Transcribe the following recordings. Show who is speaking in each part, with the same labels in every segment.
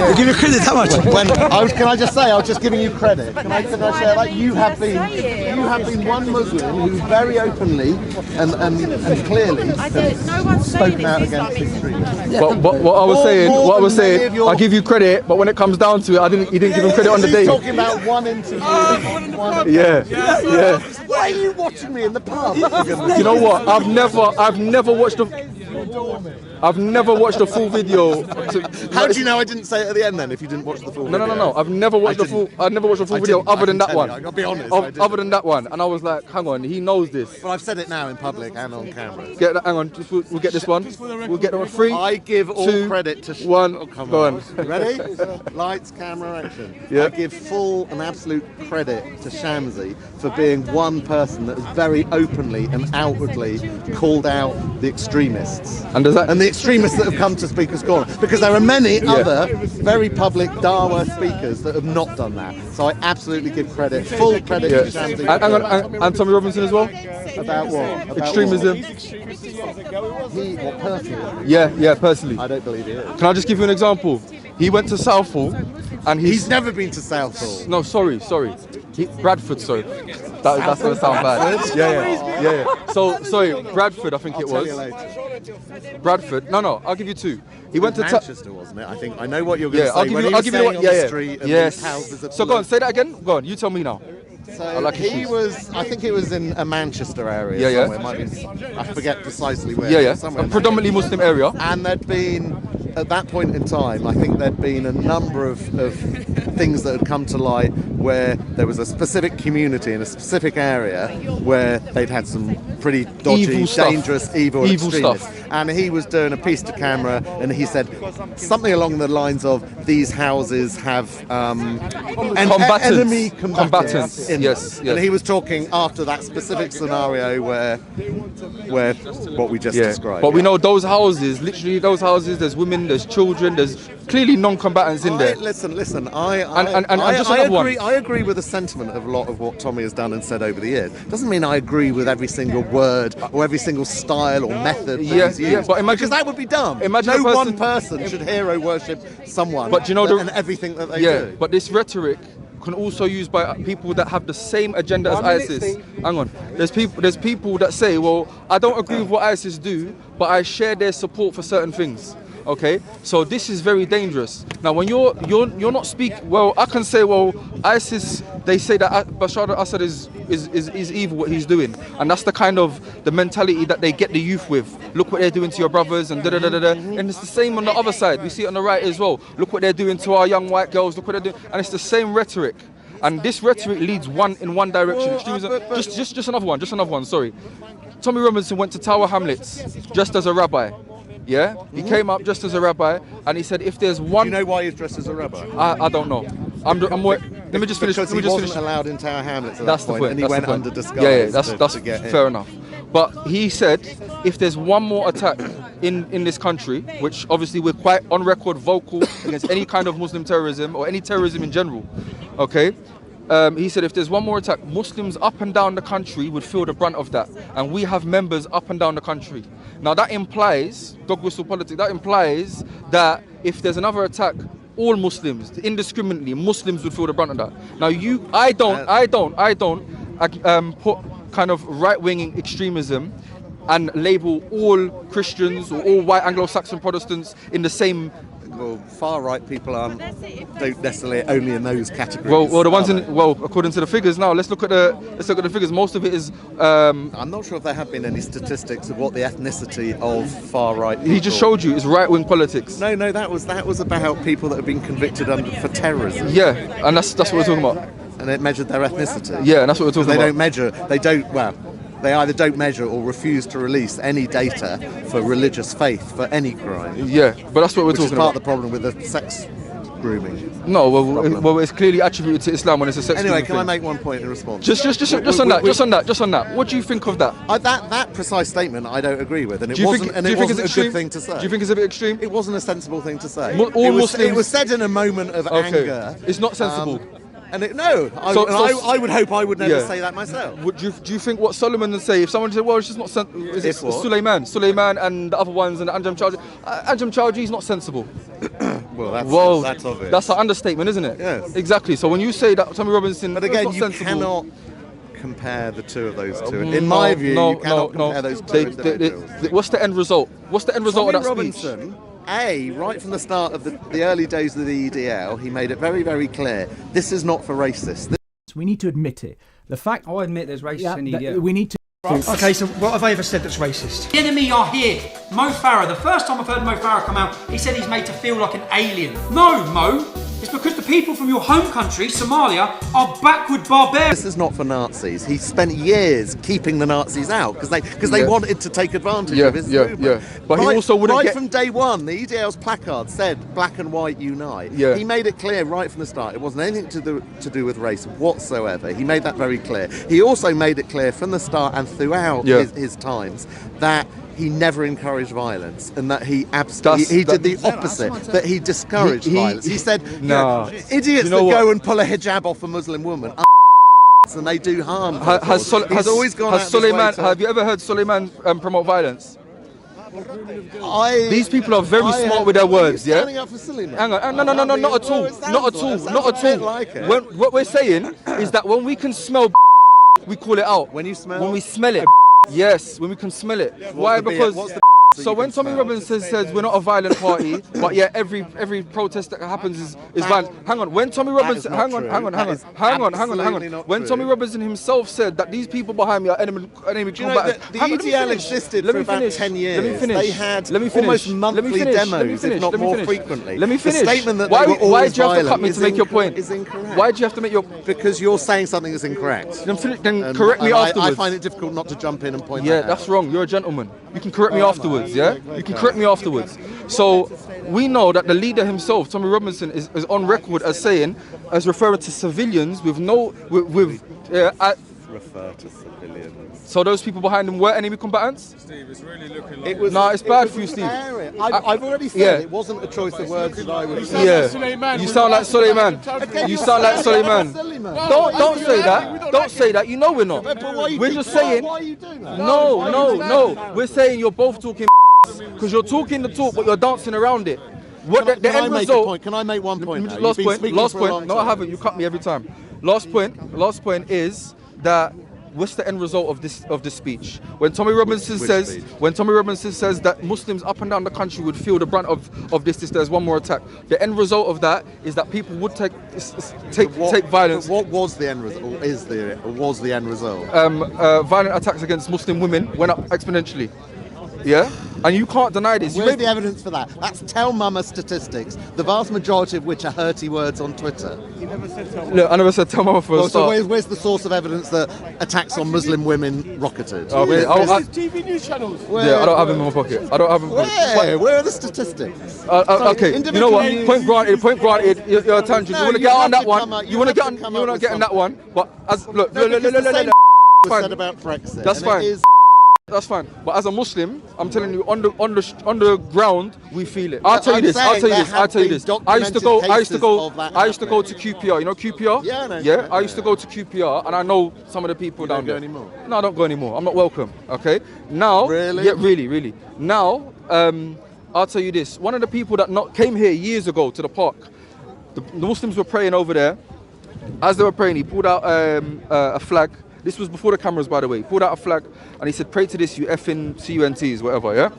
Speaker 1: You give you credit how much?
Speaker 2: Can I just say, I was just giving you credit. Can I share that? You have been one Muslim who very openly and clearly spoken out against extremism.
Speaker 3: But what I was saying, I give you credit, but when it comes down to it, you didn't give him credit on the day.
Speaker 2: He's talking about one interview.
Speaker 3: Yeah.
Speaker 2: Why are you watching me in the pub?
Speaker 3: You know what? I've never watched the full video.
Speaker 2: How do you know I didn't say it at the end then? If you didn't watch the full video?
Speaker 3: No. I've never watched the full video other than that one.
Speaker 2: I'll be honest.
Speaker 3: Other than that one, and I was like, hang on, he knows this.
Speaker 2: But I've said it now in public and on camera.
Speaker 3: Hang on, we'll get this one. We'll get the 3.
Speaker 2: I give all credit to
Speaker 3: 1.
Speaker 2: Oh, come
Speaker 3: Go
Speaker 2: on.
Speaker 3: on.
Speaker 2: Ready? Lights, camera, action.
Speaker 3: Yeah.
Speaker 2: I give full and absolute credit to Shamsi for being one person that has very openly and outwardly called out the extremists. And the extremists that have come to Speaker's Corner. Because there are many other very public Dawa speakers that have not done that. So I absolutely give credit, full credit to Shamsi.
Speaker 3: And Tommy Robinson as well?
Speaker 2: About what? About
Speaker 3: extremism.
Speaker 2: What, personally?
Speaker 3: Yeah, personally.
Speaker 2: I don't believe he is.
Speaker 3: Can I just give you an example? He went to Southall, and
Speaker 2: he's never been to Southall.
Speaker 3: No, sorry. Bradford, sorry. That's going to sound bad. Yeah. So, sorry, Bradford, I think it was.
Speaker 2: I'll tell you later.
Speaker 3: Bradford. No, I'll give you 2. He went to
Speaker 2: Manchester, wasn't it? I think I know what you're going to say.
Speaker 3: I'll give you
Speaker 2: the street and these houses are
Speaker 3: so go on, say that again. Go on, you tell me now.
Speaker 2: So I think he was in a Manchester area somewhere. Might be, I forget precisely where. Somewhere
Speaker 3: a predominantly Muslim area.
Speaker 2: And there'd been, at that point in time, I think there'd been a number of things that had come to light where there was a specific community in a specific area where they'd had some pretty dodgy, dangerous, evil extremists.
Speaker 3: Stuff.
Speaker 2: And he was doing a piece to camera, and he said something along the lines of, "These houses have enemy combatants."
Speaker 3: Yes.
Speaker 2: And he was talking after that specific scenario where what we just described.
Speaker 3: But we know those houses, there's women, there's children, there's clearly non-combatants in there.
Speaker 2: Listen. I agree with the sentiment of a lot of what Tommy has done and said over the years. Doesn't mean I agree with every single word or every single style or method that he's used.
Speaker 3: But imagine,
Speaker 2: because that would be dumb.
Speaker 3: Imagine
Speaker 2: one person should hero worship someone. But you know and everything that they do.
Speaker 3: But this rhetoric can also used by people that have the same agenda as ISIS. Hang on. There's people that say, well, I don't agree with what ISIS do, but I share their support for certain things. Okay, so this is very dangerous. Now, when you're not speaking, well, I can say, well, ISIS, they say that Bashar al-Assad is evil what he's doing, and that's the kind of the mentality that they get the youth with. Look what they're doing to your brothers, and and it's the same on the other side. We see it on the right as well. Look what they're doing to our young white girls. Look what they're doing, and it's the same rhetoric. And this rhetoric leads in one direction. Extremism. Just another one. Sorry. Tommy Robinson went to Tower Hamlets just as a rabbi. Yeah, he came up just as a rabbi, and he said, "If there's one."
Speaker 2: Do you know why he's dressed as a rabbi?
Speaker 3: I don't know. Let me just finish.
Speaker 2: Because he wasn't allowed in Tower Hamlets at
Speaker 3: that's
Speaker 2: that point, and he went under disguise.
Speaker 3: Yeah, that's fair enough. But he said, if there's one more attack in this country, which obviously we're quite on record vocal against any kind of Muslim terrorism or any terrorism in general, okay. He said if there's one more attack, Muslims up and down the country would feel the brunt of that. And we have members up and down the country. Now that implies, dog whistle politics, that implies that if there's another attack, all Muslims, indiscriminately, Muslims would feel the brunt of that. Now I don't put kind of right-wing extremism and label all Christians or all white Anglo-Saxon Protestants in the same.
Speaker 2: Well, far-right people don't necessarily only in those categories.
Speaker 3: Well, the ones according to the figures now. Let's look at the figures. Most of it is.
Speaker 2: I'm not sure if there have been any statistics of what the ethnicity of far-right.
Speaker 3: He just showed you it's right-wing politics.
Speaker 2: No, that was about people that have been convicted for terrorism.
Speaker 3: Yeah, and that's what we're talking about.
Speaker 2: And it measured their ethnicity.
Speaker 3: Yeah, and that's what we're talking
Speaker 2: about. They either don't measure or refuse to release any data for religious faith for any crime.
Speaker 3: Yeah, but that's what we're talking about.
Speaker 2: Which is part of the problem with the sex grooming.
Speaker 3: No, well, it's clearly attributed to Islam when it's a sex grooming.
Speaker 2: Anyway, can I make one point in response?
Speaker 3: Just on that. What do you think of that?
Speaker 2: That precise statement I don't agree with, and it wasn't a good thing to say.
Speaker 3: Do you think it's a bit extreme?
Speaker 2: It wasn't a sensible thing to say.
Speaker 3: It
Speaker 2: was said in a moment of anger.
Speaker 3: It's not sensible.
Speaker 2: I would hope I would never say that myself.
Speaker 3: Do you think what Solomon would say if someone said, well, it's just not sensible? Suleiman and the other ones and Anjam Chowdhury is not sensible.
Speaker 2: Well, that's obvious.
Speaker 3: That's an understatement, isn't it?
Speaker 2: Yes.
Speaker 3: Exactly. So when you say that Tommy Robinson,
Speaker 2: But again,
Speaker 3: not
Speaker 2: you
Speaker 3: sensible,
Speaker 2: cannot compare the two of those two. In my view, you cannot compare those two individuals.
Speaker 3: What's the end result? What's the end result
Speaker 2: Tommy
Speaker 3: of that
Speaker 2: Robinson,
Speaker 3: speech?
Speaker 2: right from the start of the early days of the EDL, he made it very, very clear, this is not for racists.
Speaker 1: We need to admit it. The fact
Speaker 4: I admit there's racists in the EDL.
Speaker 1: we need to.
Speaker 4: Okay, so what have I ever said that's racist?
Speaker 5: The enemy are here. Mo Farah. The first time I've heard Mo Farah come out, he said he's made to feel like an alien. No, Mo. It's because the people from your home country, Somalia, are backward barbarians.
Speaker 2: This is not for Nazis. He spent years keeping the Nazis out because they wanted to take advantage of his movement.
Speaker 3: But he also wouldn't
Speaker 2: right from day one, the EDL's placard said "Black and White Unite."
Speaker 3: Yeah.
Speaker 2: He made it clear right from the start it wasn't anything to do with race whatsoever. He made that very clear. He also made it clear from the start and throughout his times that he never encouraged violence and that he did the opposite, that he discouraged violence. He said, idiots that go and pull a hijab off a Muslim woman and they do harm.
Speaker 3: Have you ever heard Suleiman promote violence? These people are very smart with their words, yeah?
Speaker 2: Standing up for Suleiman.
Speaker 3: Hang on, no, not at all. Not at all.
Speaker 2: Like it.
Speaker 3: What we're saying is that when we can smell we call it out.
Speaker 2: When we
Speaker 3: smell it. Yes, when we can smell it. Why? Because so when Tommy Robinson says we're not a violent party, but yeah, every protest that happens is violent. Hang on, when Tommy Robinson, hang on. When Tommy Robinson himself said that these people behind me are enemy combatants.
Speaker 2: The EDL existed for about 10 years.
Speaker 3: Let me finish.
Speaker 2: They had almost monthly demos, if not more frequently.
Speaker 3: Let me finish.
Speaker 2: The statement that
Speaker 3: why
Speaker 2: they were always
Speaker 3: do you have to cut me to make your point?
Speaker 2: Is incorrect.
Speaker 3: Why do you have to make your?
Speaker 2: Because you're saying something that's incorrect.
Speaker 3: Then correct me afterwards.
Speaker 2: I find it difficult not to jump in and point that out.
Speaker 3: Yeah, that's wrong. You're a gentleman. You can correct me afterwards, yeah? You can correct me afterwards. So we know that the leader himself, Tommy Robinson, is on record as saying, as referring to civilians with
Speaker 2: refer to civilians.
Speaker 3: So those people behind him were enemy combatants?
Speaker 6: Steve, it's really looking like...
Speaker 3: It's bad for you, Steve.
Speaker 2: I've already said it wasn't a choice of words that I would say.
Speaker 3: Yeah, you sound like Suleiman. You sound like Suleiman. Don't say that. Don't say that. You know we're not. We're just saying...
Speaker 2: Why are you doing that?
Speaker 3: No. We're saying you're both talking because you're talking the talk, but you're dancing around it. What the end result...
Speaker 2: Can I make one point?
Speaker 3: Last point. No, I haven't. You cut me every time. Last point is that what's the end result of this speech? When Tommy Robinson says that Muslims up and down the country would feel the brunt of this, there's one more attack. The end result of that is that people would take violence.
Speaker 2: What was the end result? Was the end result?
Speaker 3: Violent attacks against Muslim women went up exponentially. Yeah? And you can't deny this.
Speaker 2: Where's the evidence for that? That's Tell Mama statistics, the vast majority of which are hurty words on Twitter.
Speaker 6: You never said Tell Mama.
Speaker 3: Look, I never said Tell Mama for a start.
Speaker 2: So where's the source of evidence that attacks on Muslim women rocketed?
Speaker 6: TV news channels.
Speaker 3: I don't have them in my pocket.
Speaker 2: Where are the statistics?
Speaker 3: Okay, you know what? Point granted, you're a tangent. You want to get on that one. You want to get on that one. But look.
Speaker 2: Said about Brexit.
Speaker 3: That's fine. That's fine. But as a Muslim, I'm telling you, on the ground, we feel it. I'll tell you this. I used to go to QPR. You know QPR?
Speaker 2: Yeah, I know.
Speaker 3: Yeah. I used to go to QPR, and I know some of the people down there.
Speaker 2: You don't go anymore?
Speaker 3: No, I don't go anymore. I'm not welcome. Okay. Now.
Speaker 2: Really?
Speaker 3: Yeah, really. Now, I'll tell you this. One of the people that came here years ago to the park, the Muslims were praying over there. As they were praying, he pulled out a flag. This was before the cameras, by the way. He pulled out a flag and he said, "Pray to this, you effing CUNTs, whatever." Yeah,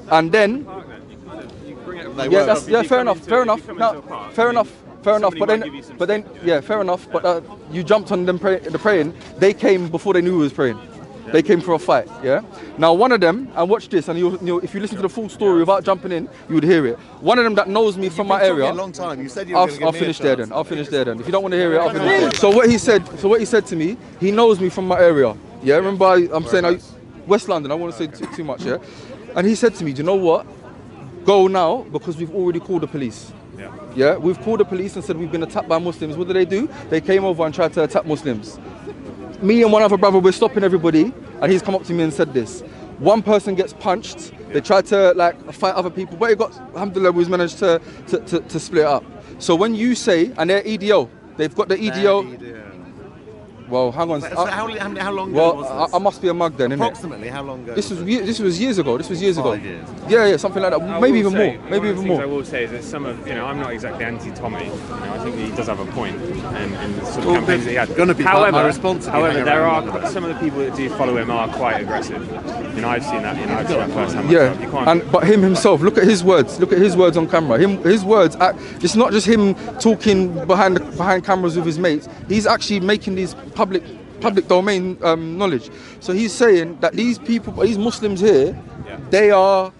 Speaker 3: and then fair enough. No, fair enough. But then, fair enough. But you jumped on them praying. They came before they knew who was praying. They came for a fight. Yeah. Now one of them, and watch this, and if you listen to the full story without jumping in, you would hear it. One of them that knows me from my area.
Speaker 2: A long time. You said you were going to give
Speaker 3: I'll finish there then. I'll finish there then. If you don't want to hear it, I'll finish there. So what he said to me, he knows me from my area. Yeah. Remember, I'm saying West London. I don't want to say too much. Yeah. And he said to me, "Do you know what? Go now because we've already called the police." Yeah, we've called the police and said we've been attacked by Muslims. What do? They came over and tried to attack Muslims. Me and one other brother, we're stopping everybody, and he's come up to me and said this. One person gets punched, they tried to fight other people, but alhamdulillah, we've managed to split up. So when you say, and they're EDO, they've got the EDO. Well, hang on.
Speaker 2: So how long ago
Speaker 3: Well,
Speaker 2: was this?
Speaker 3: I must be a mug then, innit?
Speaker 2: Approximately how long ago?
Speaker 3: This was years ago. This was years ago.
Speaker 2: 5 years.
Speaker 3: Yeah, something like that. Maybe even more. Maybe even more.
Speaker 7: I will say is that some of, I'm not exactly anti-Tommy. I think he does have a point in the sort of campaigns that he had.
Speaker 2: Gonna be my responsibility.
Speaker 7: However, there are some of the people that do follow him are quite aggressive. I've seen that. I've seen that firsthand.
Speaker 3: Yeah, but him himself. Look at his words. Look at his words on camera. His words. It's not just him talking behind cameras with his mates. He's actually making these public domain knowledge. So he's saying that these Muslims here, they are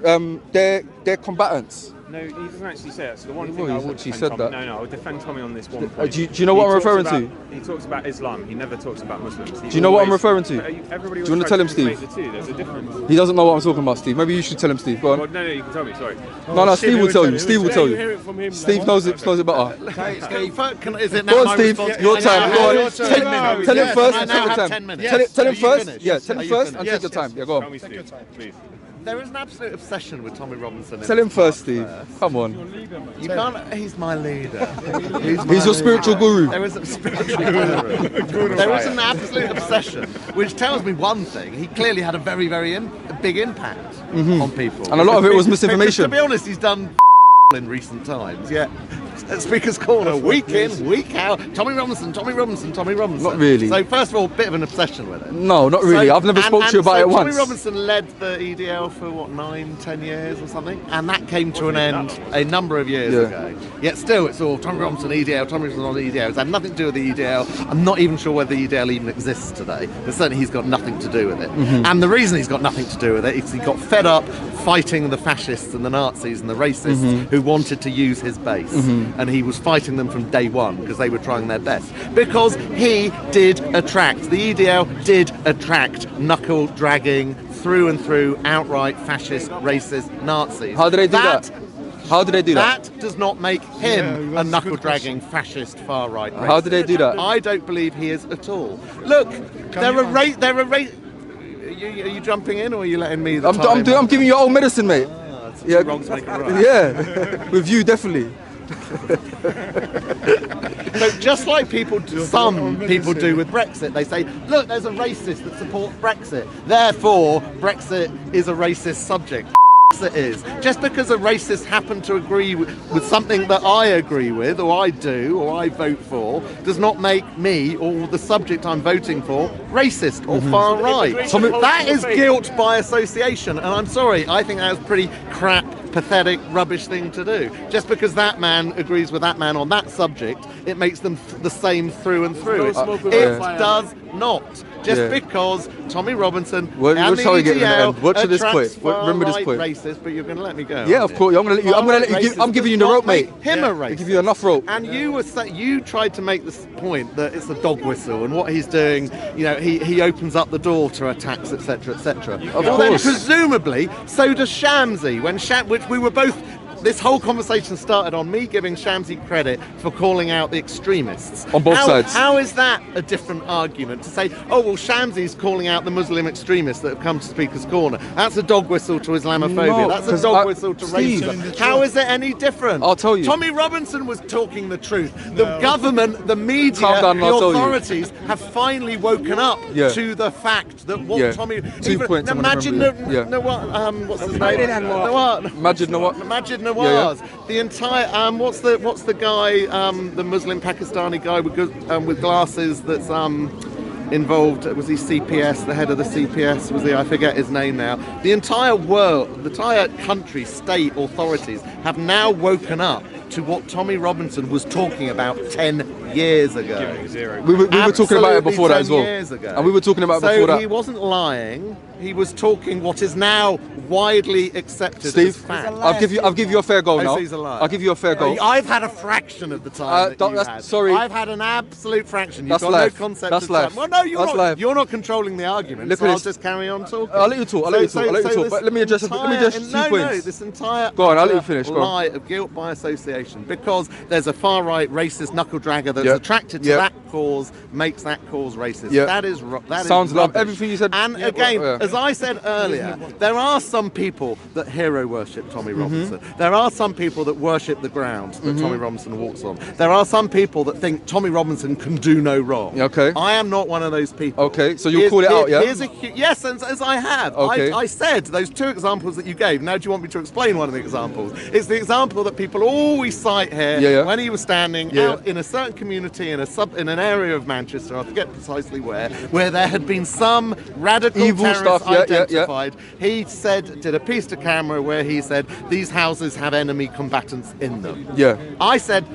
Speaker 3: they're combatants.
Speaker 7: No, he doesn't actually say that. So the one thing
Speaker 3: Well,
Speaker 7: I
Speaker 3: he's
Speaker 7: would
Speaker 3: actually
Speaker 7: defend
Speaker 3: said
Speaker 7: Tommy,
Speaker 3: that.
Speaker 7: no, I would defend Tommy on this one point.
Speaker 3: Do you know what I'm referring to?
Speaker 7: He talks about Islam. He never talks about Muslims.
Speaker 3: Do you know what I'm referring to?
Speaker 7: Everybody
Speaker 3: Do you want to tell him, Steve?
Speaker 7: The two. There's a difference.
Speaker 3: He doesn't know what I'm talking about, Steve. Maybe you should tell him, Steve. Go on.
Speaker 7: Well, no, you can tell me. Sorry.
Speaker 3: No, Steve will tell you. Steve will tell
Speaker 6: You hear
Speaker 3: you.
Speaker 6: it from him.
Speaker 3: Steve knows it better.
Speaker 2: Is it now
Speaker 3: Go on,
Speaker 2: my
Speaker 3: Steve.
Speaker 2: responsibility?
Speaker 3: Your time. Go on.
Speaker 6: Your turn.
Speaker 3: Tell him first.
Speaker 2: I
Speaker 3: And
Speaker 2: now
Speaker 3: take your
Speaker 2: have
Speaker 3: time.
Speaker 2: 10 minutes.
Speaker 3: Tell him
Speaker 2: Are you
Speaker 3: first.
Speaker 2: finished?
Speaker 3: Yeah, tell
Speaker 2: Are
Speaker 3: him
Speaker 2: you
Speaker 3: first and
Speaker 2: finished?
Speaker 3: take your time. Yeah, go
Speaker 7: Tell
Speaker 3: on.
Speaker 7: me, Steve, please.
Speaker 2: There is an absolute obsession with Tommy Robinson.
Speaker 3: Tell him first, Steve. Come on.
Speaker 2: You can't. He's my leader.
Speaker 3: He's your spiritual guru.
Speaker 2: There is a spiritual guru. There is an absolute obsession, which tells me one thing. He clearly had a very, very big impact on people.
Speaker 3: And a lot of it was misinformation.
Speaker 2: To be honest, he's done in recent times. Yeah. At Speaker's Corner, week in, week out. Tommy Robinson.
Speaker 3: Not really.
Speaker 2: So first of all, a bit of an obsession with it.
Speaker 3: No, not really. I've never spoke to you about it once.
Speaker 2: Tommy Robinson led the EDL for what, 9-10 years or something, and that came to an end a number of years ago. Yet still, it's all Tommy Robinson EDL. Tommy Robinson on EDL. It's had nothing to do with the EDL. I'm not even sure whether the EDL even exists today, but certainly he's got nothing to do with it. And the reason he's got nothing to do with it is he got fed up fighting the fascists and the Nazis and the racists who wanted to use his base, and he was fighting them from day one because they were trying their best. Because he did attract, the EDL did attract knuckle dragging through and through outright fascist, racist Nazis.
Speaker 3: How did they do that? How did they do that?
Speaker 2: That does not make him a knuckle dragging fascist far right racist.
Speaker 3: How did they do that?
Speaker 2: I don't believe he is at all. Look, they're a Are you jumping in, or are you letting me?
Speaker 3: I'm giving you old medicine, mate.
Speaker 2: Yeah, wrong to make it right.
Speaker 3: Yeah, with you definitely.
Speaker 2: So just like some people do with Brexit, they say, look, there's a racist that supports Brexit, therefore Brexit is a racist subject. It is. Just because a racist happen to agree with something that I agree with, or I do, or I vote for, does not make me, or the subject I'm voting for, racist or far right. That is guilt by association, and I'm sorry, I think that's pretty crap, pathetic, rubbish thing to do. Just because that man agrees with that man on that subject, it makes them the same through and through. It does not. Just because Tommy Robinson and the EDL
Speaker 3: Watch this
Speaker 2: attracts
Speaker 3: point. Remember this point.
Speaker 2: Racist, but you're going to let me go.
Speaker 3: Yeah, of course. I'm going to let you. I'm giving you the rope, mate.
Speaker 2: Him a racist.
Speaker 3: I give you enough rope.
Speaker 2: And you tried to make this point that it's a dog whistle, and what he's doing, he opens up the door to attacks, etc., etc. Well, then presumably, so does Shamsi. Which we were both. This whole conversation started on me giving Shamsi credit for calling out the extremists.
Speaker 3: On both sides.
Speaker 2: How is that a different argument to say, oh, well, Shamsi's calling out the Muslim extremists that have come to Speaker's Corner? That's a dog whistle to Islamophobia.
Speaker 3: No,
Speaker 2: That's a dog whistle to racism. How is it any different?
Speaker 3: I'll tell you.
Speaker 2: Tommy Robinson was talking the truth. The government, the media,
Speaker 3: Calm down,
Speaker 2: the
Speaker 3: I'll tell you.
Speaker 2: authorities have finally woken up to the fact that what Tommy...
Speaker 3: 2 points.
Speaker 2: Imagine what's his name? Majid Nawaz. The entire what's the guy, the Muslim Pakistani guy with glasses that's involved? Was he CPS? The head of the CPS was he? I forget his name now. The entire world, the entire country, state authorities have now woken up to what Tommy Robinson was talking about 10 years ago.
Speaker 3: We were talking about it before that as well.
Speaker 2: Years ago.
Speaker 3: And we were talking about it before that.
Speaker 2: So he wasn't lying. He was talking what is now widely accepted
Speaker 3: Steve,
Speaker 2: as fact.
Speaker 3: I'll give you a fair go now.
Speaker 2: So he's a liar.
Speaker 3: I'll give you a fair go.
Speaker 2: I've had a fraction of the time that you had.
Speaker 3: Sorry.
Speaker 2: I've had an absolute fraction. You've
Speaker 3: That's
Speaker 2: got
Speaker 3: life.
Speaker 2: no concept
Speaker 3: That's
Speaker 2: of
Speaker 3: life.
Speaker 2: time. Well, no, you're
Speaker 3: That's
Speaker 2: not.
Speaker 3: life.
Speaker 2: You're not controlling the argument.
Speaker 3: Look
Speaker 2: So
Speaker 3: at
Speaker 2: I'll
Speaker 3: this.
Speaker 2: just carry on talking.
Speaker 3: I'll let you talk. Let me talk. But let me address 2 points.
Speaker 2: No, this entire
Speaker 3: Go on, I'll let you finish. Go on.
Speaker 2: lie of guilt by association association because there's a far right racist knuckle dragger that's attracted to that cause, makes that cause racist. That is
Speaker 3: sounds like
Speaker 2: rubbish.
Speaker 3: everything you said.
Speaker 2: And again, as I said earlier, there are some people that hero worship Tommy Robinson. There are some people that worship the ground that Tommy Robinson walks on. There are some people that think Tommy Robinson can do no wrong.
Speaker 3: Okay.
Speaker 2: I am not one of those people.
Speaker 3: Okay, so you'll call it out, yeah?
Speaker 2: Yes, as I have.
Speaker 3: Okay.
Speaker 2: I said those two examples that you gave. Now do you want me to explain one of the examples? It's the example that people always cite here when he was standing out in a certain community in an area of Manchester, I forget precisely where there had been some radical
Speaker 3: evil
Speaker 2: terrorist
Speaker 3: stuff,
Speaker 2: identified. He did a piece to camera where he said these houses have enemy combatants in them.
Speaker 3: Yeah.
Speaker 2: I said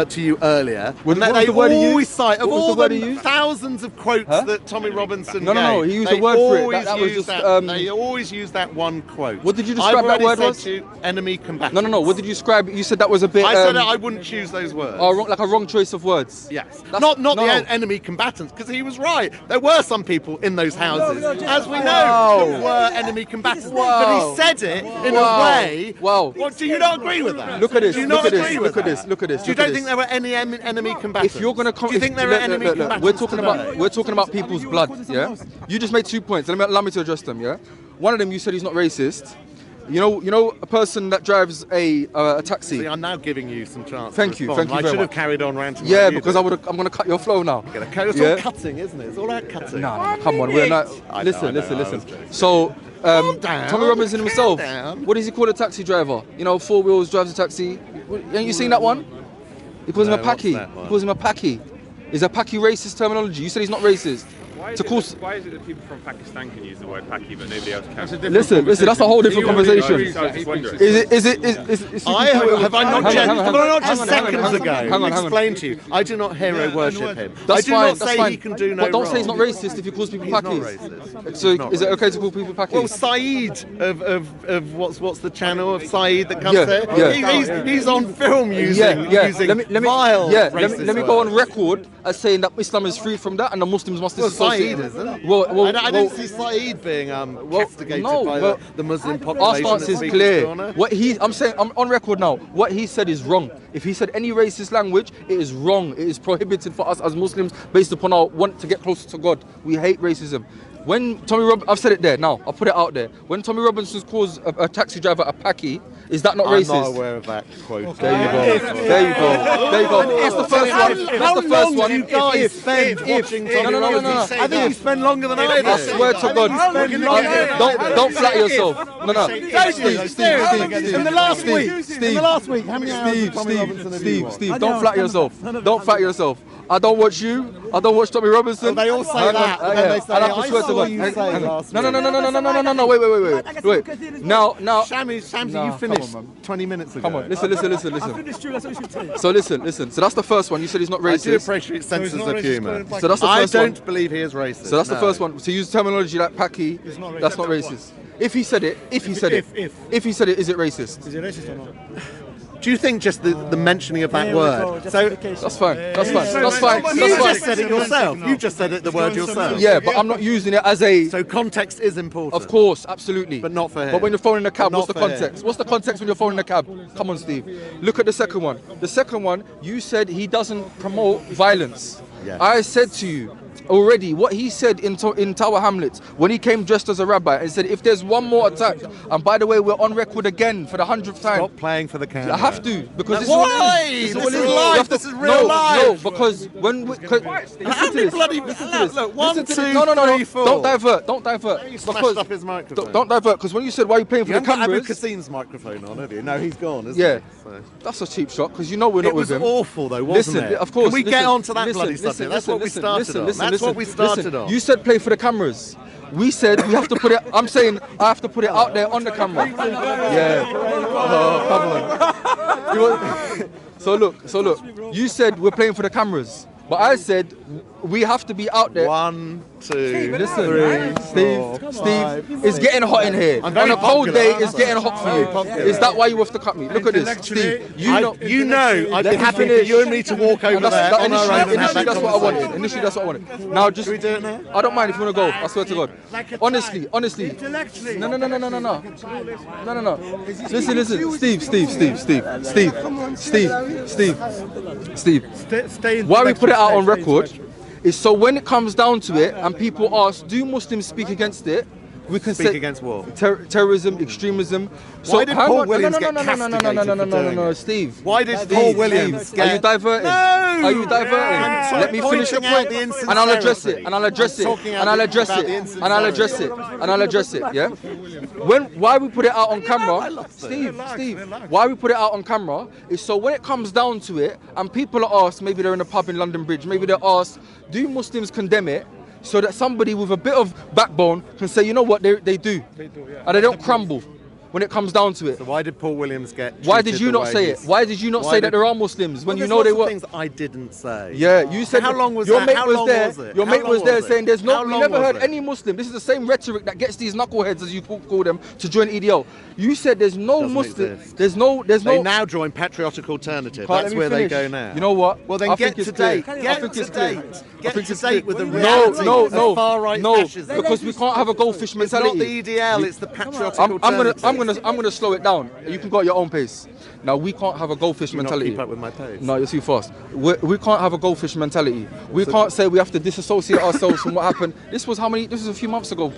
Speaker 2: to you earlier,
Speaker 3: What
Speaker 2: and that
Speaker 3: was
Speaker 2: they
Speaker 3: the word he
Speaker 2: always
Speaker 3: used?
Speaker 2: cite of
Speaker 3: What was
Speaker 2: all
Speaker 3: the word
Speaker 2: the
Speaker 3: he used?
Speaker 2: thousands of quotes that Tommy Robinson
Speaker 3: No,
Speaker 2: gave.
Speaker 3: he used a word for it. That was
Speaker 2: use
Speaker 3: just,
Speaker 2: they always use that one quote.
Speaker 3: What did you describe
Speaker 2: I've
Speaker 3: that
Speaker 2: already
Speaker 3: word
Speaker 2: said
Speaker 3: was?
Speaker 2: to you, enemy combatants.
Speaker 3: No. What did you describe? You said that was a bit.
Speaker 2: I said I wouldn't choose those words.
Speaker 3: Like a wrong choice of words.
Speaker 2: Yes.
Speaker 3: That's-
Speaker 2: Not the enemy combatants, because he was right. There were some people in those houses, as we know, that were enemy combatants. But he said it in a way.
Speaker 3: Wow.
Speaker 2: Well, do you not agree with that?
Speaker 3: Look at this.
Speaker 2: Do you not
Speaker 3: Look at
Speaker 2: agree
Speaker 3: this.
Speaker 2: with
Speaker 3: Look at
Speaker 2: that?
Speaker 3: this. Look at this.
Speaker 2: You don't think there were any enemy combatants?
Speaker 3: If you're gonna come,
Speaker 2: do you think there are enemy combatants?
Speaker 3: we're talking about people's blood. Yeah. You just made 2 points. Allow me to address them. Yeah. One of them, you said he's not racist. You know, a person that drives a taxi.
Speaker 2: See, I'm now giving you some chance.
Speaker 3: Thank
Speaker 2: to
Speaker 3: you
Speaker 2: respond.
Speaker 3: very
Speaker 2: I should have
Speaker 3: much.
Speaker 2: carried on ranting.
Speaker 3: Yeah,
Speaker 2: like you
Speaker 3: because
Speaker 2: did.
Speaker 3: I'm gonna cut your flow now.
Speaker 2: It's all cutting, isn't it? It's all about cutting.
Speaker 3: No, come on, we're not.
Speaker 2: I know,
Speaker 3: Listen. So,
Speaker 2: down,
Speaker 3: Tommy Robinson himself,
Speaker 2: calm down.
Speaker 3: what does he call a taxi driver? You know, 4 wheels drives a taxi. Ain't you seen that one? He calls him a
Speaker 2: No, what's
Speaker 3: packy.
Speaker 2: that one?
Speaker 3: He calls him a packy. Is a packy racist terminology? You said he's not racist.
Speaker 7: Why is it that people from Pakistan can use the word Paki but nobody else can?
Speaker 3: Listen, that's a whole different conversation.
Speaker 7: I was just wondering.
Speaker 3: Is it?
Speaker 2: Have I not just seconds ago
Speaker 3: hang on.
Speaker 2: explained to you? I do not hero worship him. I
Speaker 3: That's
Speaker 2: do
Speaker 3: fine.
Speaker 2: not
Speaker 3: That's
Speaker 2: say
Speaker 3: fine.
Speaker 2: he can do no
Speaker 3: But don't
Speaker 2: wrong.
Speaker 3: say he's not racist if he calls people
Speaker 2: He's not
Speaker 3: packies.
Speaker 2: racist.
Speaker 3: So
Speaker 2: He's not
Speaker 3: is it
Speaker 2: racist.
Speaker 3: okay to call people packies?
Speaker 2: Well, Saeed of what's the channel of Saeed that comes
Speaker 3: Yeah,
Speaker 2: there?
Speaker 3: yeah.
Speaker 2: He's on film using vile
Speaker 3: let
Speaker 2: racist
Speaker 3: me go on
Speaker 2: words.
Speaker 3: record as saying that Islam is free from that and the Muslims must
Speaker 2: Well,
Speaker 3: disassociate.
Speaker 2: Saeed isn't.
Speaker 3: Well,
Speaker 2: I didn't see Saeed being castigated by the Muslim
Speaker 3: our
Speaker 2: population.
Speaker 3: stance is
Speaker 2: at
Speaker 3: clear.
Speaker 2: Corner.
Speaker 3: I'm on record now. What he said is wrong. If he said any racist language, it is wrong. It is prohibited for us as Muslims based upon our want to get closer to God. We hate racism. When I've said it there now. I'll put it out there. When Tommy Robinson calls a taxi driver a packy, is that not racist?
Speaker 2: I'm not aware of that quote.
Speaker 3: There you go. It's the first one. That's the first one.
Speaker 2: You guys spend watching Tommy Robinson.
Speaker 3: No.
Speaker 2: I think you spend longer than I do.
Speaker 3: I swear to God. Don't flatter yourself. No. Steve.
Speaker 2: In the last week, how many hours did Tommy Robinson have you watched?
Speaker 3: Steve, don't flatter yourself. Don't flatter yourself. I don't watch you. I don't watch Tommy Robinson.
Speaker 2: They all say that, and then they say,
Speaker 3: I have to swear to God.
Speaker 2: you say last
Speaker 3: No.
Speaker 2: week.
Speaker 3: Wait. Now.
Speaker 2: Shamsi, you finished 20 minutes ago.
Speaker 3: Come on, listen. So listen. So that's the first one. You said he's not
Speaker 2: I do
Speaker 3: racist.
Speaker 2: appreciate senses of humour.
Speaker 3: So that's the
Speaker 2: I
Speaker 3: first one.
Speaker 2: don't believe he is racist.
Speaker 3: So that's the
Speaker 2: no.
Speaker 3: first one. To use terminology like Paki, that's not racist. If he said it, is it racist?
Speaker 6: Is it racist or not?
Speaker 2: Do you think just the mentioning of that word? So
Speaker 3: That's fine.
Speaker 2: you just said it yourself. You just said it the word yourself.
Speaker 3: Yeah, but I'm not using it as a.
Speaker 2: So context is important.
Speaker 3: Of course, absolutely.
Speaker 2: But not for him.
Speaker 3: But when you're phoning a cab,
Speaker 2: But
Speaker 3: what's the
Speaker 2: not for
Speaker 3: context?
Speaker 2: him.
Speaker 3: What's the context when you're phoning a cab? Come on, Steve. Look at the second one. The second one, you said he doesn't promote violence.
Speaker 2: Yes.
Speaker 3: I said to you already what he said in Tower Hamlets when he came dressed as a rabbi and said, if there's one more attack, and by the way, we're on record again for the 100th time.
Speaker 2: Stop playing for the camera.
Speaker 3: I have to because this
Speaker 2: Why?
Speaker 3: is
Speaker 2: This
Speaker 3: what it
Speaker 2: is
Speaker 3: is.
Speaker 2: live.
Speaker 3: You have to-
Speaker 2: This is real life.
Speaker 3: No, because when we,
Speaker 2: How many bloody look? 1, 2, 3, 4.
Speaker 3: Don't divert.
Speaker 2: He smashed up his microphone.
Speaker 3: Don't divert, because when you said why are you paying for
Speaker 2: You
Speaker 3: the
Speaker 2: haven't got Abu
Speaker 3: cameras,
Speaker 2: Kassim's microphone on, have you? No, he's gone, isn't
Speaker 3: yeah,
Speaker 2: he? So.
Speaker 3: that's a cheap shot because you know we're not
Speaker 2: It was
Speaker 3: with him.
Speaker 2: awful though, wasn't
Speaker 3: Listen,
Speaker 2: it?
Speaker 3: of course.
Speaker 2: Can we get
Speaker 3: listen,
Speaker 2: on to that
Speaker 3: listen,
Speaker 2: bloody
Speaker 3: listen,
Speaker 2: subject? That's what we
Speaker 3: listen,
Speaker 2: started
Speaker 3: listen,
Speaker 2: on.
Speaker 3: listen,
Speaker 2: That's what
Speaker 3: listen,
Speaker 2: we started
Speaker 3: listen.
Speaker 2: on.
Speaker 3: You said play for the cameras. We said we have to put it. I'm saying I have to put it out there on the camera. Yeah. Oh, come on. So look. You said we're playing for the cameras, but I said we have to be out there.
Speaker 2: 1, 2,
Speaker 3: Listen,
Speaker 2: 3,
Speaker 3: Steve, it's getting hot in here.
Speaker 2: I'm
Speaker 3: On
Speaker 2: very
Speaker 3: a cold
Speaker 2: popular,
Speaker 3: day,
Speaker 2: aren't
Speaker 3: it's
Speaker 2: I?
Speaker 3: getting hot for
Speaker 2: Very
Speaker 3: you.
Speaker 2: popular.
Speaker 3: Is that why you have to cut me? Look at this, Steve.
Speaker 2: You know, I'd be
Speaker 3: Let me
Speaker 2: happy for
Speaker 3: finish.
Speaker 2: you and me to walk over there on our own and have
Speaker 3: Initially,
Speaker 2: that
Speaker 3: that's what I wanted.
Speaker 2: conversation.
Speaker 3: Initially, that's what I wanted. Now, just
Speaker 2: Should we do it now?
Speaker 3: I don't mind if you want to go. I swear to God. Honestly. No. Listen. Steve. Why we put it out on record is so when it comes down to it and people ask, do Muslims speak against it? We can
Speaker 2: Speak
Speaker 3: say
Speaker 2: against what?
Speaker 3: Terrorism, extremism. So
Speaker 2: Why did
Speaker 3: hang
Speaker 2: Paul
Speaker 3: on.
Speaker 2: Williams
Speaker 3: no,
Speaker 2: get castigated
Speaker 3: no, Steve.
Speaker 2: Why did Paul Williams get...
Speaker 3: Are you diverting?
Speaker 2: No!
Speaker 3: Are you diverting? Let me finish the
Speaker 2: pointing out
Speaker 3: point,
Speaker 2: the
Speaker 3: and I'll address it.
Speaker 2: insincerity.
Speaker 3: And I'll address it.
Speaker 2: I'm talking
Speaker 3: And I'll address
Speaker 2: about
Speaker 3: it.
Speaker 2: the
Speaker 3: And I'll address it. And I'll address it. Yeah. Why we put it out on camera, Steve. Why we put it out on camera is so when it comes down to it, and people are asked, maybe they're in a pub in London Bridge, maybe they're asked, do Muslims condemn it? So that somebody with a bit of backbone can say, you know what, they do. And they don't crumble when it comes down to it.
Speaker 2: So why did Paul Williams get...
Speaker 3: Why did you not say it? Why did you not say that there are Muslims when you know they were...
Speaker 2: things I didn't say.
Speaker 3: Yeah, you said
Speaker 2: how long was
Speaker 3: your
Speaker 2: that?
Speaker 3: mate
Speaker 2: How
Speaker 3: was
Speaker 2: long
Speaker 3: there.
Speaker 2: was it?
Speaker 3: Your
Speaker 2: How
Speaker 3: mate
Speaker 2: long
Speaker 3: was there
Speaker 2: was it?
Speaker 3: saying there's no.
Speaker 2: How
Speaker 3: We
Speaker 2: long
Speaker 3: never
Speaker 2: was
Speaker 3: heard
Speaker 2: it?
Speaker 3: any Muslim. This is the same rhetoric that gets these knuckleheads, as you call them, to join EDL. You said there's no
Speaker 2: Doesn't
Speaker 3: Muslim.
Speaker 2: exist.
Speaker 3: There's no.
Speaker 2: They now join Patriotic Alternative.
Speaker 3: Can't
Speaker 2: That's
Speaker 3: let me
Speaker 2: where they
Speaker 3: finish.
Speaker 2: go now.
Speaker 3: You know what?
Speaker 2: Well, then
Speaker 3: I
Speaker 2: get
Speaker 3: think
Speaker 2: to
Speaker 3: it's clear.
Speaker 2: date.
Speaker 3: I
Speaker 2: Get
Speaker 3: think
Speaker 2: to
Speaker 3: it's clear.
Speaker 2: date.
Speaker 3: I
Speaker 2: Get
Speaker 3: think
Speaker 2: to
Speaker 3: it's
Speaker 2: date
Speaker 3: clear.
Speaker 2: with the reality of far-right fascism.
Speaker 3: Because we can't have a goldfish
Speaker 2: It's not
Speaker 3: mentality.
Speaker 2: the EDL, it's the Patriotic
Speaker 3: I'm
Speaker 2: Alternative.
Speaker 3: gonna slow it down. You can go at your own pace. Now we can't have a goldfish
Speaker 2: Do not
Speaker 3: mentality.
Speaker 2: keep up with my pace.
Speaker 3: No, you're too fast. We can't have a goldfish mentality. We can't say we have to disassociate ourselves from what happened. This was how many? This was a few months ago,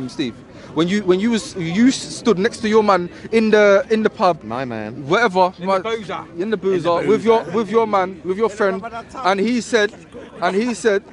Speaker 3: Steve. When you stood next to your man in the pub.
Speaker 2: My man.
Speaker 3: Whatever. In the boozer with your man, with your friend, and he said.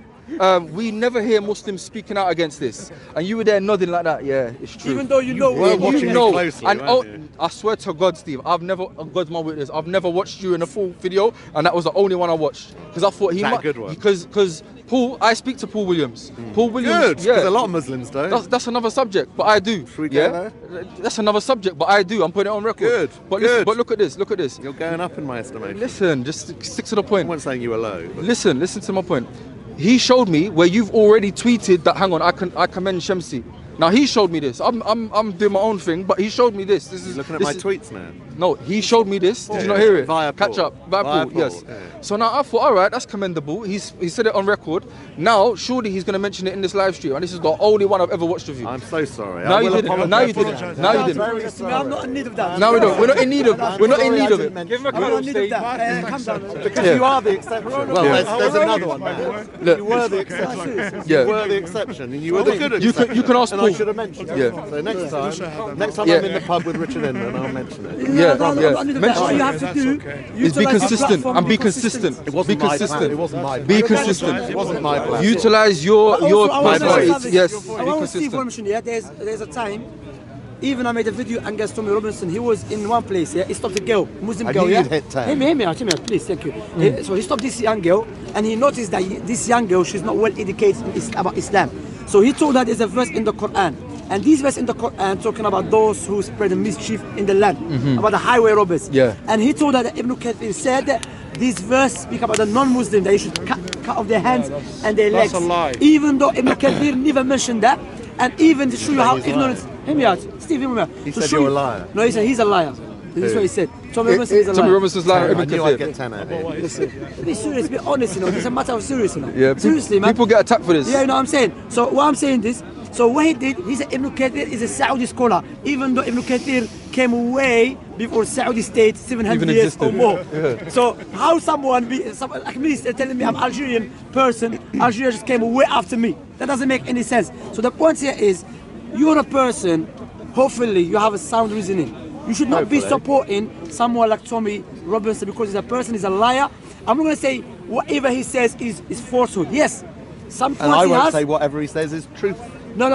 Speaker 3: We never hear Muslims speaking out against this, and you were there nodding like that. Yeah, it's true.
Speaker 6: Even though you know
Speaker 2: were watching me closely,
Speaker 3: and
Speaker 2: weren't you?
Speaker 3: I swear to God, Steve, God's my witness. I've never watched you in a full video, and that was the only one I watched because I thought he
Speaker 2: that
Speaker 3: might.
Speaker 2: a good one?
Speaker 3: Because Paul, I speak to Paul Williams. Paul Williams,
Speaker 2: Good, because
Speaker 3: yeah.
Speaker 2: a lot of Muslims don't.
Speaker 3: That's another subject, but I do.
Speaker 2: Should we go
Speaker 3: yeah, that's another subject, but I do. I'm putting it on record.
Speaker 2: Good,
Speaker 3: But
Speaker 2: good.
Speaker 3: Listen, but look at this.
Speaker 2: You're going up in my estimation.
Speaker 3: Listen, just stick to the
Speaker 2: I
Speaker 3: point.
Speaker 2: wasn't saying you were low. But
Speaker 3: Listen to my point. He showed me where you've already tweeted that. Hang on, I commend Shamsi. Now he showed me this. I'm doing my own thing, but he showed me this. This is
Speaker 2: looking at
Speaker 3: this
Speaker 2: my
Speaker 3: is-
Speaker 2: tweets now.
Speaker 3: No, he showed me this. Did you not
Speaker 2: Yeah.
Speaker 3: hear it?
Speaker 2: Via
Speaker 3: Catch
Speaker 2: Paul.
Speaker 3: up. Via
Speaker 2: Via
Speaker 3: Paul,
Speaker 2: Paul,
Speaker 3: yes.
Speaker 2: yeah.
Speaker 3: So now I thought, all right, that's commendable. He said it on record. Now, surely he's going to mention it in this live stream, and this is the only one I've ever watched of you.
Speaker 2: I'm so sorry.
Speaker 3: No,
Speaker 2: I
Speaker 3: you
Speaker 2: will
Speaker 3: didn't.
Speaker 2: apologise.
Speaker 3: No, you didn't. No, you didn't.
Speaker 2: Very sorry.
Speaker 6: I'm not in need of that.
Speaker 3: No, we don't. We're not in need of. We're not in need of it.
Speaker 7: Give him a
Speaker 6: I'm not
Speaker 7: cuddle,
Speaker 6: in need of
Speaker 7: Steve.
Speaker 6: that. Calm down.
Speaker 2: Because
Speaker 3: Yeah.
Speaker 2: you are the exception. Well, there's another one now.
Speaker 3: Look.
Speaker 2: You were the exception.
Speaker 3: Yeah.
Speaker 2: You were the exception, and you were the good
Speaker 3: You
Speaker 2: exception.
Speaker 3: can ask
Speaker 2: and
Speaker 3: Paul.
Speaker 2: I should have mentioned it.
Speaker 3: Yeah.
Speaker 2: So next time
Speaker 3: Yeah.
Speaker 2: I'm in the pub with Richard Inman, I'll mention it.
Speaker 3: Yeah,
Speaker 6: No,
Speaker 3: yeah.
Speaker 6: I need of that.
Speaker 3: Mention
Speaker 6: What
Speaker 3: it.
Speaker 6: you have to do
Speaker 3: Is be
Speaker 6: utilize your
Speaker 3: consistent
Speaker 6: platform,
Speaker 3: and be consistent.
Speaker 2: It wasn't
Speaker 3: Be
Speaker 2: my
Speaker 3: consistent.
Speaker 2: plan. It wasn't my
Speaker 3: Be
Speaker 2: plan.
Speaker 3: consistent.
Speaker 2: It wasn't my plan.
Speaker 3: Utilize your
Speaker 6: Also, I want to
Speaker 3: platform.
Speaker 6: say
Speaker 3: Yes.
Speaker 6: something.
Speaker 3: Be
Speaker 6: I want to Steve
Speaker 3: consistent.
Speaker 6: mention, yeah, there's a time, even I made a video against Tommy Robinson. He was in one place, yeah, he stopped a girl, Muslim
Speaker 2: I
Speaker 6: girl,
Speaker 2: knew
Speaker 6: yeah.
Speaker 2: you'd hit 10.
Speaker 6: Hear me out, please, thank you. So he stopped this young girl, and he noticed that this young girl, she's not well educated about Islam. So he told her there's a verse in the Quran. And these verse in the Quran talking about those who spread the mischief in the land, about the highway robbers.
Speaker 3: Yeah.
Speaker 6: And he told her that Ibn Kathir said that this verse speak about the non-Muslim, that you should cut off their hands and their legs.
Speaker 7: That's a lie.
Speaker 6: Even though Ibn Kathir never mentioned that, and even to show you how
Speaker 2: he's
Speaker 6: ignorant. Hear me out, Steve. Hear me out.
Speaker 2: He
Speaker 6: To
Speaker 2: said
Speaker 6: show
Speaker 2: you're
Speaker 6: you-
Speaker 2: a liar.
Speaker 6: No, he said he's a liar. This is what he said. Tommy Robinson is a
Speaker 3: Tommy
Speaker 6: liar.
Speaker 3: Robinson's lying.
Speaker 2: I
Speaker 3: Ibn
Speaker 2: knew I'd
Speaker 3: Kathir.
Speaker 2: get 10 out of it.
Speaker 6: Listen, be serious, be honest. You know, it's a matter of serious. You know.
Speaker 3: Yeah.
Speaker 6: Seriously, man.
Speaker 3: People get attacked for this.
Speaker 6: Yeah, you know what I'm saying. So what I'm saying is, so what he did, he said Ibn Kathir is a Saudi scholar, even though Ibn Kathir came way before Saudi state, 700
Speaker 3: Even
Speaker 6: years or
Speaker 3: existed.
Speaker 6: more.
Speaker 3: Yeah.
Speaker 6: So how someone like me telling me I'm Algerian person, Algeria just came way after me. That doesn't make any sense. So the point here is, you're a person, hopefully you have a sound reasoning. You should not be supporting someone like Tommy Robinson because he's a person, he's a liar. I'm not going to say whatever he says is falsehood. Yes, some
Speaker 2: And
Speaker 6: points
Speaker 2: I
Speaker 6: he
Speaker 2: won't
Speaker 6: has.
Speaker 2: say whatever he says is truth.
Speaker 6: No,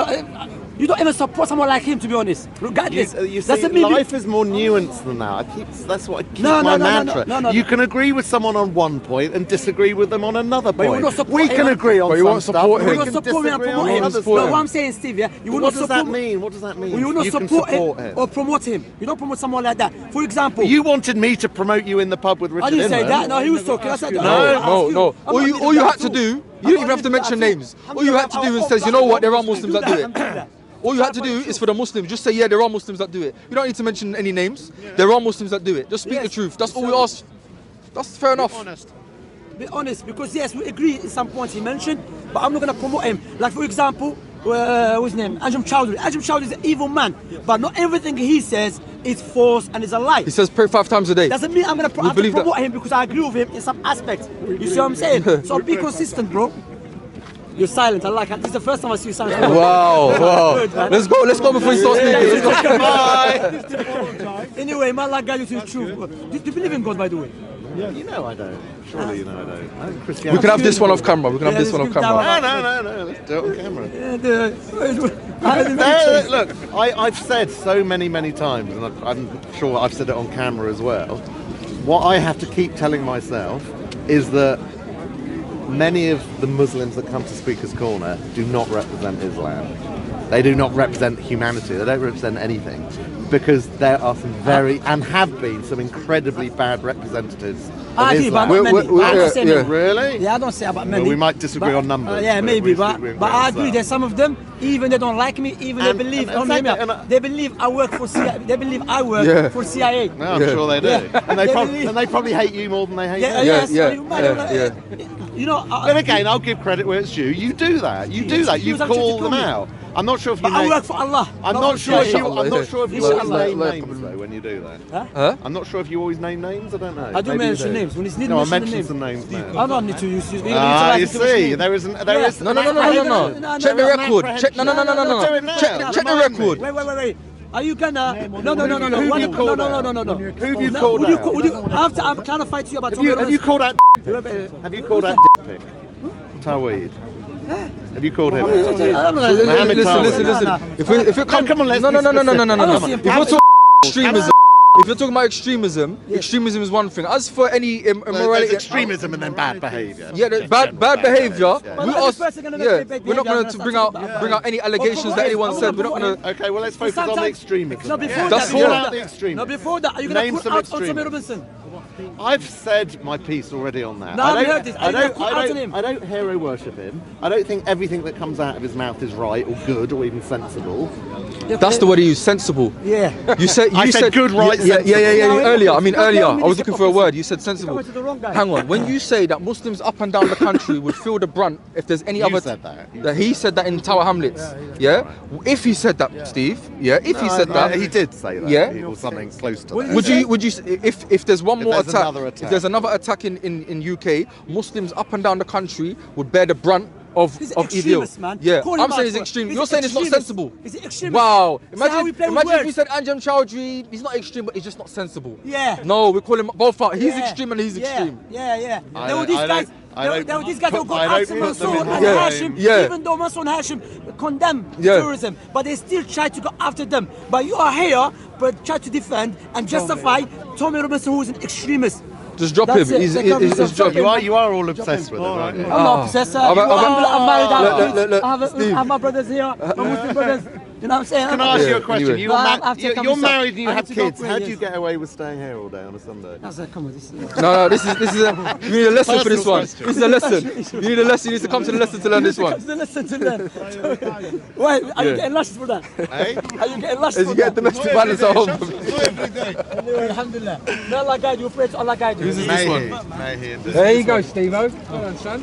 Speaker 6: you don't even support someone like him, to be honest. Regardless,
Speaker 2: You
Speaker 6: that's
Speaker 2: see,
Speaker 6: a maybe.
Speaker 2: life is more nuanced than that. That's what I keep
Speaker 6: No,
Speaker 2: my
Speaker 6: no, no,
Speaker 2: mantra.
Speaker 6: no.
Speaker 2: You can agree with someone on one point and disagree with them on another
Speaker 6: But you will
Speaker 2: point.
Speaker 6: not support
Speaker 2: We can
Speaker 6: him.
Speaker 2: agree on
Speaker 3: But you
Speaker 2: some
Speaker 3: won't
Speaker 2: stuff.
Speaker 3: support
Speaker 6: You
Speaker 3: him.
Speaker 2: We
Speaker 6: will
Speaker 2: can
Speaker 6: not support me and
Speaker 2: disagree
Speaker 6: promote
Speaker 2: on
Speaker 6: him.
Speaker 2: other
Speaker 6: No,
Speaker 2: stuff.
Speaker 6: what I'm saying, Steve, yeah, you will
Speaker 2: What
Speaker 6: not
Speaker 2: does that
Speaker 6: support.
Speaker 2: mean? What does that mean?
Speaker 6: You will not
Speaker 2: can
Speaker 6: support him
Speaker 2: him.
Speaker 6: or promote him. You don't promote someone like that. For example,
Speaker 2: You wanted me to promote you in the pub with Richard
Speaker 6: I didn't say
Speaker 2: Inman.
Speaker 6: that. No, he was talking. I said that.
Speaker 3: No. All you had to do You don't even have to mention names. All you had to do is say, you know what, there are Muslims that do it. All you had to do is for the Muslims, just say, yeah, there are Muslims that do it. You don't need to mention any names. There are Muslims that do it. Just speak the truth. That's all we ask. That's fair enough.
Speaker 6: Be honest, because yes, we agree in some points he mentioned, but I'm not going to promote him. Like for example, what's his name? Ajam Chowdhury. Ajam Chowdhury is an evil man, but not everything he says is false and is a lie.
Speaker 3: He says pray 5 times a day.
Speaker 6: Doesn't mean I'm going to promote him because I agree with him in some aspects. You see what I'm saying? So be consistent, bro. You're silent. I like it. This is the first time I see you silent.
Speaker 3: Wow. Good, let's go before you start speaking. Let's go.
Speaker 6: Bye. Anyway, man, like guide you to the truth. Do you believe in God, by the way?
Speaker 2: Yeah. You know I don't. Surely you know I don't. I think Christianity.
Speaker 3: We can have this one off camera. No. Let's do it on camera.
Speaker 2: Look, I've said so many times, and I'm sure I've said it on camera as well. What I have to keep telling myself is that many of the Muslims that come to Speaker's Corner do not represent Islam. They do not represent humanity. They don't represent anything. Because there are some very, and have been, some incredibly bad representatives of Islam. Really?
Speaker 6: Yeah, I don't say about many.
Speaker 2: Well, we might disagree on numbers.
Speaker 6: Yeah, maybe, but I agree. There's some of them, even they don't like me, even they believe. They believe I work for CIA. They believe I work for CIA.
Speaker 2: No, I'm sure they do. Yeah. And they probably hate you more than they hate me. You know. Then again, I'll give credit where it's due. You do that. You do that. You call them out. I'm not sure if you.
Speaker 6: But I work for Allah.
Speaker 2: I'm not sure if you always name names though when you do that.
Speaker 3: Huh?
Speaker 2: I'm not sure if you always name names. I don't know.
Speaker 6: I do mention names when it's needed.
Speaker 2: No, I mention some names now.
Speaker 6: I don't need to use.
Speaker 2: You see, there is.
Speaker 3: No. Check the record. Check the record.
Speaker 6: Wait. Are you gonna? No.
Speaker 2: Who have you called out?
Speaker 6: No.
Speaker 2: Who have you called out?
Speaker 6: I'm trying to fight to you about.
Speaker 2: Have you called out? Have you called out Dick? Taweed. Have you called him?
Speaker 3: Listen. If it comes, come on, let's. No. If you're talking extremism, if you're talking about extremism, extremism is one thing. As for any immorality,
Speaker 2: extremism and then bad behaviour.
Speaker 3: Yeah, bad behaviour. We're not going to bring out any allegations that anyone said. We're not going to.
Speaker 2: Okay, well let's focus on the extremism.
Speaker 6: No, before that.
Speaker 2: Call out the extremism.
Speaker 6: No, before that, are you going to put out on Tommy Robinson?
Speaker 2: I've said my piece already on that.
Speaker 6: No,
Speaker 2: I don't hero worship him. I don't think everything that comes out of his mouth is right or good or even sensible.
Speaker 3: That's the word you use, sensible.
Speaker 6: Yeah.
Speaker 3: You said
Speaker 2: good, right, sensible.
Speaker 3: Yeah. Earlier, I was looking for a word. You said sensible. Hang on. When you say that Muslims up and down the country would feel the brunt if there's any other...
Speaker 2: said that.
Speaker 3: He said that in Tower Hamlets. Yeah? If he said that, Steve, he said that...
Speaker 2: He did say that.
Speaker 3: Yeah?
Speaker 2: Or something close to that.
Speaker 3: Would you if there's one more attack, if there's another attack in UK, Muslims up and down the country would bear the brunt of evil. Yeah, I'm saying it's extreme. You're saying it's not sensible.
Speaker 6: Is it extreme?
Speaker 3: Wow. Imagine if we said Anjam Chowdhury, he's not extreme, but he's just not sensible.
Speaker 6: Yeah.
Speaker 3: No, we call him both out. He's extreme and he's extreme.
Speaker 6: Yeah. There were these guys that go after Mansour and Hashim, even though Mansour and Hashim condemn terrorism, but they still try to go after them. But you are here, but try to defend and justify Tommy Robinson, who is an extremist.
Speaker 3: Just drop him. He's drop.
Speaker 2: You are all obsessed with him, aren't you?
Speaker 6: I'm not obsessed. I'm married. I have my brothers here, my Muslim brothers. You know what I'm saying?
Speaker 2: Can I ask you a question? You're married and you have kids. How do you get away with staying here all day on a Sunday?
Speaker 6: Come on, this is...
Speaker 3: No, this is you need a lesson for this one. This is a lesson. You need a lesson. You need to come to the lesson to learn this one.
Speaker 6: Come to the lesson to learn. Wait, are you getting lashes for that? Are you getting lashes for that?
Speaker 3: You get domestic violence at home.
Speaker 6: Anyway, alhamdulillah. May Allah guide you. Pray to Allah guide you.
Speaker 3: This is this one.
Speaker 4: There you go, Steve-O. Well done, son.